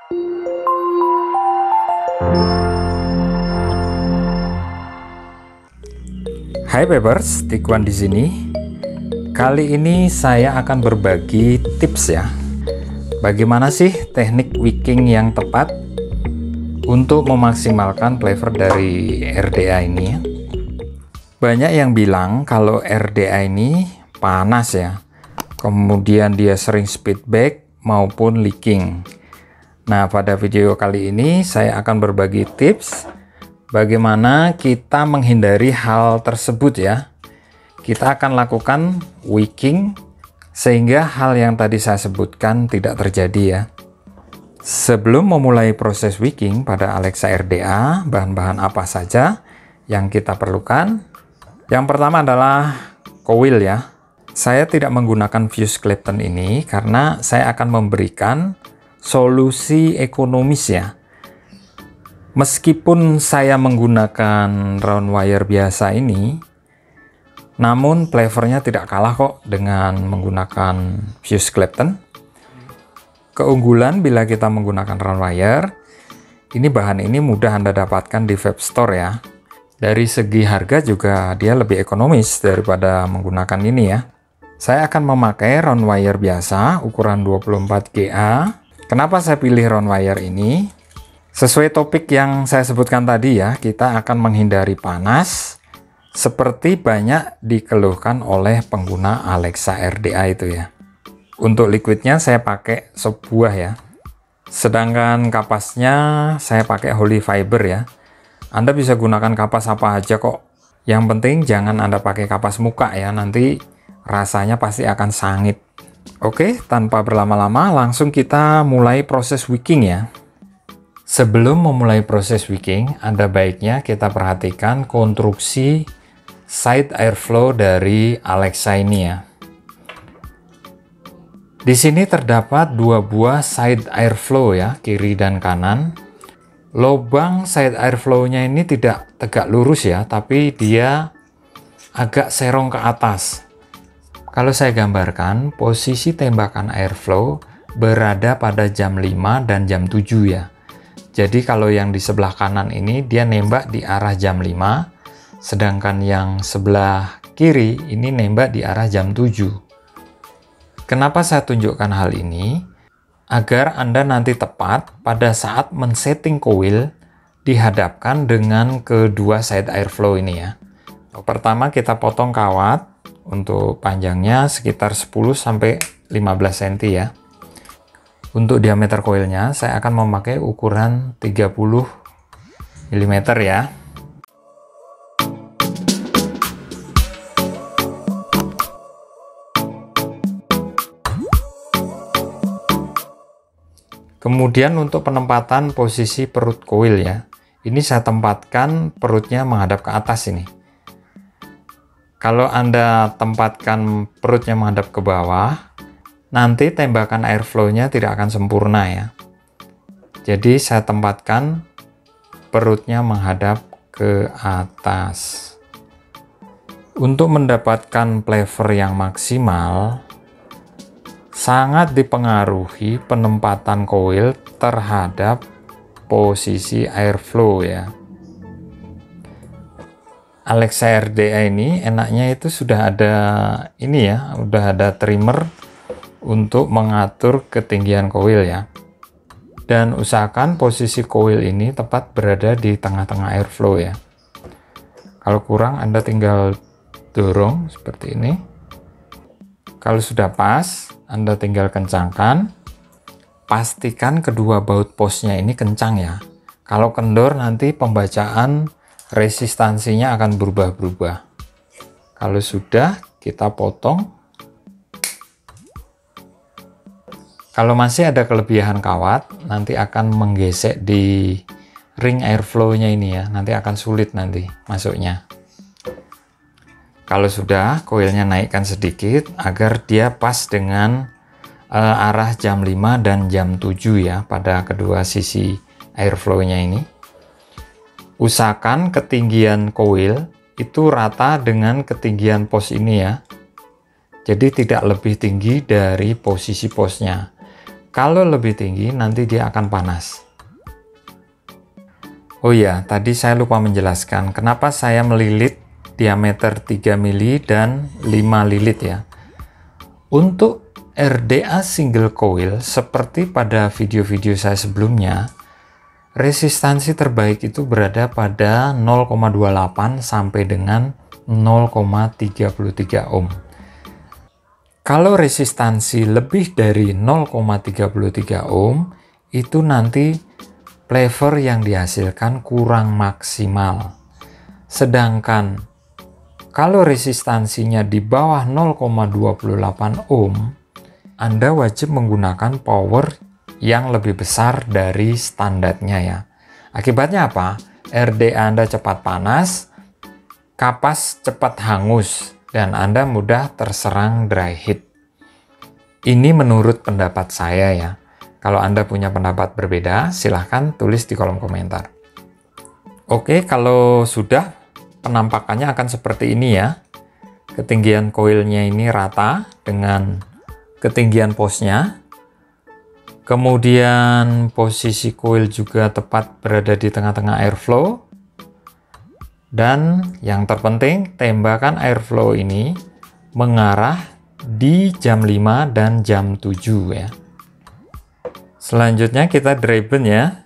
Hai Bebers, Tikwan di sini. Kali ini saya akan berbagi tips ya. Bagaimana sih teknik wicking yang tepat untuk memaksimalkan flavor dari RDA ini ya. Banyak yang bilang kalau RDA ini panas ya. Kemudian dia sering speedback maupun leaking. Nah, pada video kali ini saya akan berbagi tips bagaimana kita menghindari hal tersebut ya. Kita akan lakukan wicking sehingga hal yang tadi saya sebutkan tidak terjadi ya. Sebelum memulai proses wicking pada Alexa RDA, bahan-bahan apa saja yang kita perlukan? Yang pertama adalah coil ya. Saya tidak menggunakan fuse Clapton ini karena saya akan memberikan solusi ekonomis ya. Meskipun saya menggunakan round wire biasa ini, namun flavornya tidak kalah kok dengan menggunakan fuse Clapton. Keunggulan bila kita menggunakan round wire, bahan ini mudah Anda dapatkan di web store ya. Dari segi harga juga dia lebih ekonomis daripada menggunakan ini ya. Saya akan memakai round wire biasa ukuran 24 GA. Kenapa saya pilih round wire ini? Sesuai topik yang saya sebutkan tadi ya, kita akan menghindari panas seperti banyak dikeluhkan oleh pengguna Alexa RDA itu ya. Untuk liquidnya saya pakai sebuah ya. Sedangkan kapasnya saya pakai Holy Fiber ya. Anda bisa gunakan kapas apa aja kok. Yang penting jangan Anda pakai kapas muka ya, nanti rasanya pasti akan sangit. Oke, tanpa berlama-lama langsung kita mulai proses wicking ya. Sebelum memulai proses wicking, ada baiknya kita perhatikan konstruksi side airflow dari Alexa ini ya. Di sini terdapat dua buah side airflow ya, kiri dan kanan. Lubang side airflow-nya ini tidak tegak lurus ya, tapi dia agak serong ke atas. Kalau saya gambarkan, posisi tembakan airflow berada pada jam 5 dan jam 7 ya. Jadi kalau yang di sebelah kanan ini dia nembak di arah jam 5, sedangkan yang sebelah kiri ini nembak di arah jam 7. Kenapa saya tunjukkan hal ini? Agar Anda nanti tepat pada saat men-setting coil dihadapkan dengan kedua side airflow ini ya. Pertama kita potong kawat untuk panjangnya sekitar 10-15 cm ya. Untuk diameter coilnya saya akan memakai ukuran 30 mm ya. Kemudian untuk penempatan posisi perut coil ya. Ini saya tempatkan perutnya menghadap ke atas ini. Kalau Anda tempatkan perutnya menghadap ke bawah, nanti tembakan airflow-nya tidak akan sempurna ya. Jadi saya tempatkan perutnya menghadap ke atas. Untuk mendapatkan flavor yang maksimal, sangat dipengaruhi penempatan coil terhadap posisi airflow ya. Alexa RDA ini enaknya itu sudah ada ini ya, udah ada trimmer untuk mengatur ketinggian coil ya. Dan usahakan posisi coil ini tepat berada di tengah-tengah airflow ya. Kalau kurang Anda tinggal dorong seperti ini. Kalau sudah pas, Anda tinggal kencangkan. Pastikan kedua baut posnya ini kencang ya. Kalau kendor nanti pembacaan resistansinya akan berubah-berubah. Kalau sudah, kita potong. Kalau masih ada kelebihan kawat, nanti akan menggesek di ring airflow-nya ini ya. Nanti akan sulit nanti masuknya. Kalau sudah, coilnya naikkan sedikit agar dia pas dengan arah jam 5 dan jam 7 ya pada kedua sisi airflow-nya ini. Usahakan ketinggian coil itu rata dengan ketinggian pos ini ya. Jadi tidak lebih tinggi dari posisi posnya. Kalau lebih tinggi nanti dia akan panas. Oh iya, tadi saya lupa menjelaskan kenapa saya melilit diameter 3 mili dan 5 lilit ya. Untuk RDA single coil seperti pada video-video saya sebelumnya, resistansi terbaik itu berada pada 0,28 sampai dengan 0,33 ohm. Kalau resistansi lebih dari 0,33 ohm, itu nanti flavor yang dihasilkan kurang maksimal. Sedangkan kalau resistansinya di bawah 0,28 ohm, Anda wajib menggunakan power yang lebih besar dari standarnya ya. Akibatnya apa? RDA Anda cepat panas, kapas cepat hangus, dan Anda mudah terserang dry heat. Ini menurut pendapat saya ya. Kalau Anda punya pendapat berbeda, silahkan tulis di kolom komentar. Oke, kalau sudah, penampakannya akan seperti ini ya. Ketinggian koilnya ini rata dengan ketinggian posnya. Kemudian posisi koil juga tepat berada di tengah-tengah airflow. Dan yang terpenting, tembakan airflow ini mengarah di jam 5 dan jam 7 ya. Selanjutnya kita driven ya.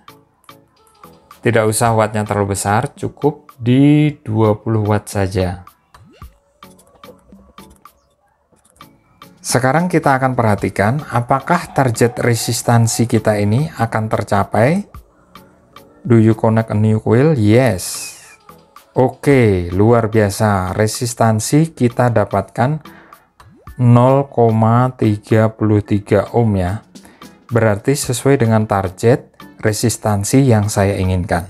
Tidak usah wattnya terlalu besar, cukup di 20 watt saja. Sekarang kita akan perhatikan apakah target resistansi kita ini akan tercapai. Do you connect a new coil? Yes. Oke, luar biasa. Resistansi kita dapatkan 0,33 ohm ya. Berarti sesuai dengan target resistansi yang saya inginkan.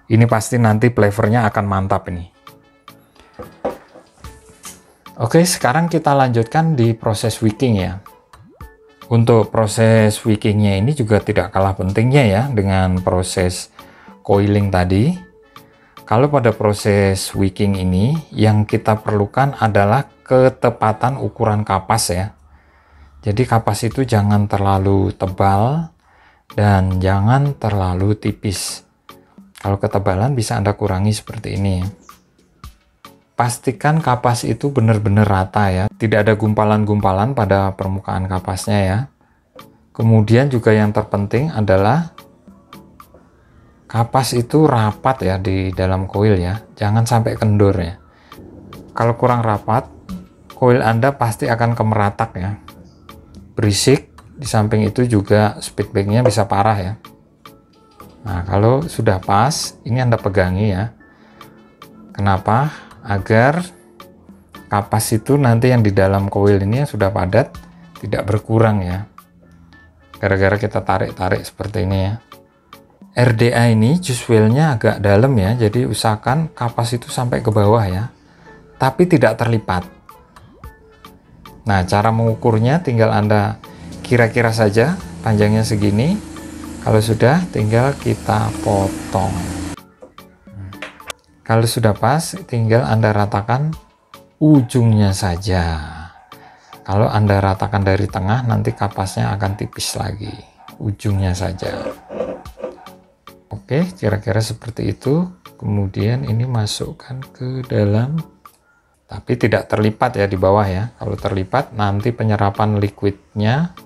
Ini pasti nanti flavornya akan mantap ini. Oke, sekarang kita lanjutkan di proses wicking ya. Untuk proses wickingnya ini juga tidak kalah pentingnya ya dengan proses coiling tadi. Kalau pada proses wicking ini, yang kita perlukan adalah ketepatan ukuran kapas ya. Jadi kapas itu jangan terlalu tebal dan jangan terlalu tipis. Kalau ketebalan bisa Anda kurangi seperti ini. Pastikan kapas itu benar-benar rata ya. Tidak ada gumpalan-gumpalan pada permukaan kapasnya ya. Kemudian juga yang terpenting adalah kapas itu rapat ya di dalam koil ya, jangan sampai kendor ya. Kalau kurang rapat, koil Anda pasti akan kemeratak ya, berisik. Di samping itu juga speedbacknya bisa parah ya. Nah, kalau sudah pas, ini Anda pegangi ya. Kenapa? Agar kapas itu nanti yang di dalam koil ini yang sudah padat tidak berkurang ya. Gara-gara kita tarik-tarik seperti ini ya. RDA ini juice well-nya agak dalam ya, jadi usahakan kapas itu sampai ke bawah ya, tapi tidak terlipat. Nah, cara mengukurnya tinggal Anda kira-kira saja panjangnya segini. Kalau sudah, tinggal kita potong. Kalau sudah pas, tinggal Anda ratakan ujungnya saja. Kalau Anda ratakan dari tengah, nanti kapasnya akan tipis lagi. Ujungnya saja. Oke, kira-kira seperti itu. Kemudian ini masukkan ke dalam, tapi tidak terlipat ya di bawah ya. Kalau terlipat nanti penyerapan liquidnya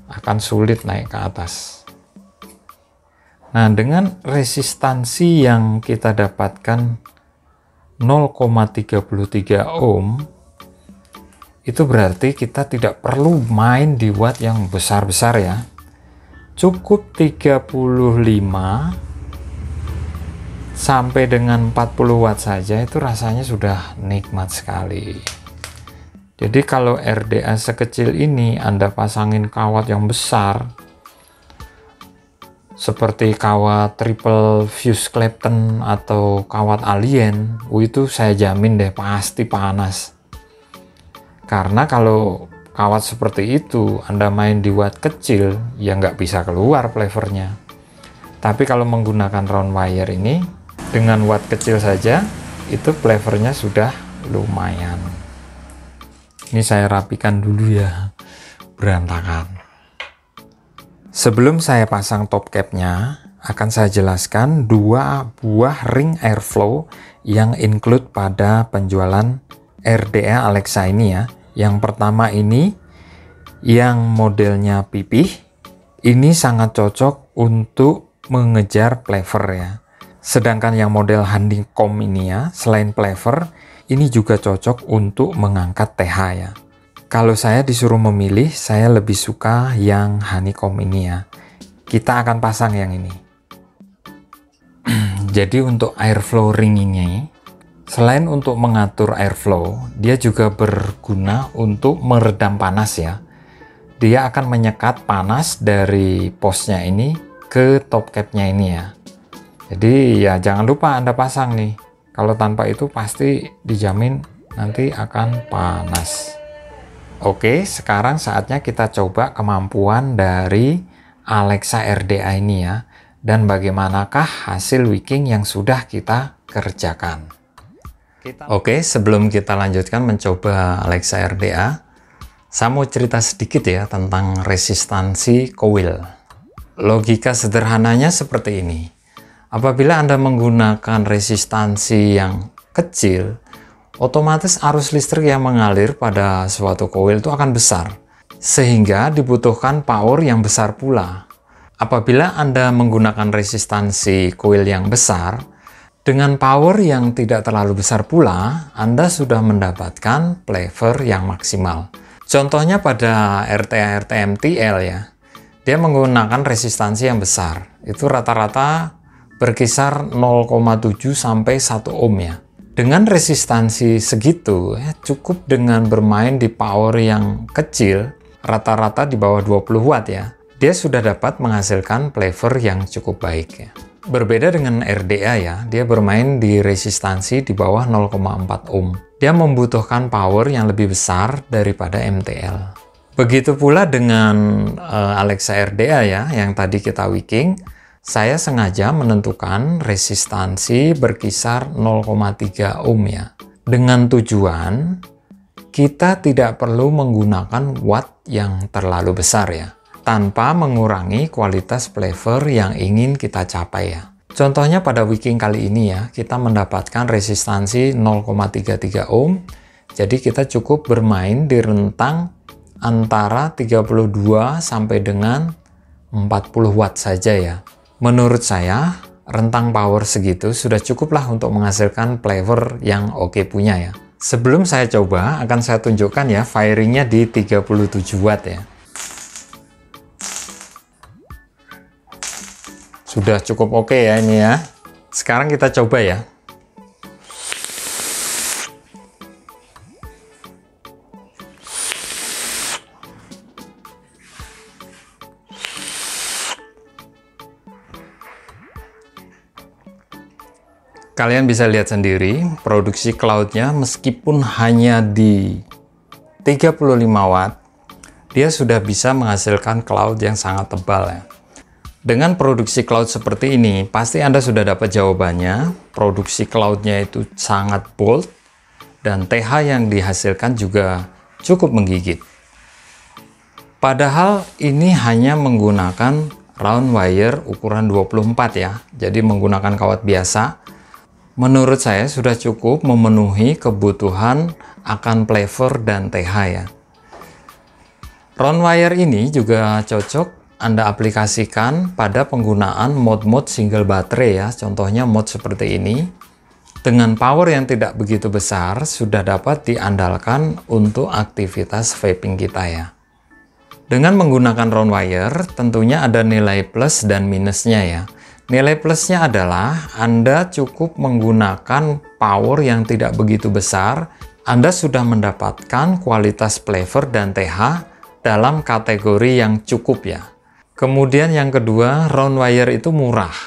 akan sulit naik ke atas. Nah, dengan resistansi yang kita dapatkan 0,33 ohm, itu berarti kita tidak perlu main di watt yang besar-besar ya. Cukup 35 sampai dengan 40 watt saja itu rasanya sudah nikmat sekali. Jadi kalau RDA sekecil ini Anda pasangin kawat yang besar seperti kawat triple fuse Clapton atau kawat alien, itu saya jamin deh pasti panas. Karena kalau kawat seperti itu Anda main di watt kecil ya nggak bisa keluar flavornya. Tapi kalau menggunakan round wire ini dengan watt kecil saja itu flavornya sudah lumayan. Ini saya rapikan dulu ya, berantakan. Sebelum saya pasang top capnya, akan saya jelaskan dua buah ring airflow yang include pada penjualan RDA Alexa ini ya. Yang pertama ini yang modelnya pipih, ini sangat cocok untuk mengejar plever ya. Sedangkan yang model honeycomb ini ya, selain plever, ini juga cocok untuk mengangkat TH ya. Kalau saya disuruh memilih, saya lebih suka yang honeycomb ini ya. Kita akan pasang yang ini. Jadi untuk airflow ring ini, selain untuk mengatur airflow, dia juga berguna untuk meredam panas ya. Dia akan menyekat panas dari posnya ini ke top capnya ini ya. Jadi ya jangan lupa Anda pasang nih. Kalau tanpa itu pasti dijamin nanti akan panas. Oke, sekarang saatnya kita coba kemampuan dari Alexa RDA ini ya. Dan bagaimanakah hasil wicking yang sudah kita kerjakan. Oke, sebelum kita lanjutkan mencoba Alexa RDA, saya mau cerita sedikit ya tentang resistansi coil. Logika sederhananya seperti ini. Apabila Anda menggunakan resistansi yang kecil, otomatis arus listrik yang mengalir pada suatu coil itu akan besar, sehingga dibutuhkan power yang besar pula. Apabila Anda menggunakan resistansi coil yang besar, dengan power yang tidak terlalu besar pula, Anda sudah mendapatkan plever yang maksimal. Contohnya pada RTA-RTM TL ya, dia menggunakan resistansi yang besar. Itu rata-rata berkisar 0,7 sampai 1 ohm ya. Dengan resistansi segitu, cukup dengan bermain di power yang kecil, rata-rata di bawah 20 watt ya, dia sudah dapat menghasilkan plever yang cukup baik ya. Berbeda dengan RDA ya, dia bermain di resistansi di bawah 0,4 ohm. Dia membutuhkan power yang lebih besar daripada MTL. Begitu pula dengan Alexa RDA ya, yang tadi kita wicking, saya sengaja menentukan resistansi berkisar 0,3 ohm ya. Dengan tujuan, kita tidak perlu menggunakan watt yang terlalu besar ya, tanpa mengurangi kualitas plever yang ingin kita capai ya. Contohnya pada wicking kali ini ya, kita mendapatkan resistansi 0,33 ohm. Jadi kita cukup bermain di rentang antara 32 sampai dengan 40 watt saja ya. Menurut saya, rentang power segitu sudah cukuplah untuk menghasilkan plever yang oke punya ya. Sebelum saya coba, akan saya tunjukkan ya firingnya di 37 watt ya. Sudah cukup oke ya ini ya. Sekarang kita coba ya. Kalian bisa lihat sendiri, produksi cloudnya meskipun hanya di 35 watt, dia sudah bisa menghasilkan cloud yang sangat tebal ya. Dengan produksi cloud seperti ini, pasti Anda sudah dapat jawabannya. Produksi cloudnya itu sangat bold, dan TH yang dihasilkan juga cukup menggigit. Padahal ini hanya menggunakan round wire ukuran 24 ya, jadi menggunakan kawat biasa. Menurut saya sudah cukup memenuhi kebutuhan akan plever dan TH ya. Round wire ini juga cocok Anda aplikasikan pada penggunaan mode-mode single baterai ya, contohnya mode seperti ini. Dengan power yang tidak begitu besar, sudah dapat diandalkan untuk aktivitas vaping kita ya. Dengan menggunakan round wire, tentunya ada nilai plus dan minusnya ya. Nilai plusnya adalah Anda cukup menggunakan power yang tidak begitu besar, Anda sudah mendapatkan kualitas plever dan TH dalam kategori yang cukup ya. Kemudian yang kedua, round wire itu murah,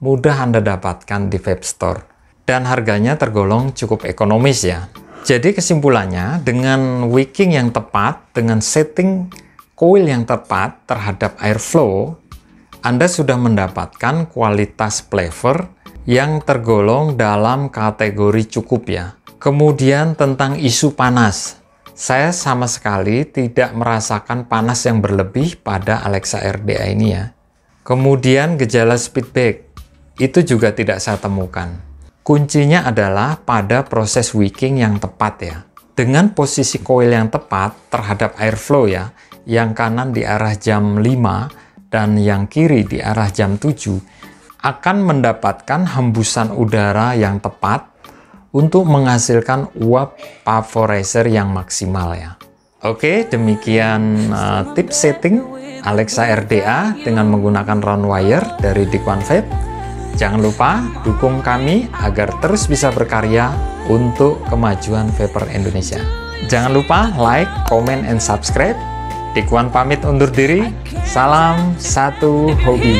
mudah Anda dapatkan di vape store, dan harganya tergolong cukup ekonomis ya. Jadi kesimpulannya, dengan wicking yang tepat, dengan setting coil yang tepat terhadap airflow, Anda sudah mendapatkan kualitas plever yang tergolong dalam kategori cukup ya. Kemudian tentang isu panas, saya sama sekali tidak merasakan panas yang berlebih pada Alexa RDA ini ya. Kemudian gejala speedback, itu juga tidak saya temukan. Kuncinya adalah pada proses wicking yang tepat ya. Dengan posisi coil yang tepat terhadap airflow ya, yang kanan di arah jam 5 dan yang kiri di arah jam 7, akan mendapatkan hembusan udara yang tepat untuk menghasilkan uap vaporizer yang maksimal ya. Oke, demikian tips setting Alexa RDA dengan menggunakan round wire dari Dikuan Vape. Jangan lupa dukung kami agar terus bisa berkarya untuk kemajuan vapor Indonesia. Jangan lupa like, comment, and subscribe. Dikuan pamit undur diri. Salam satu hobi.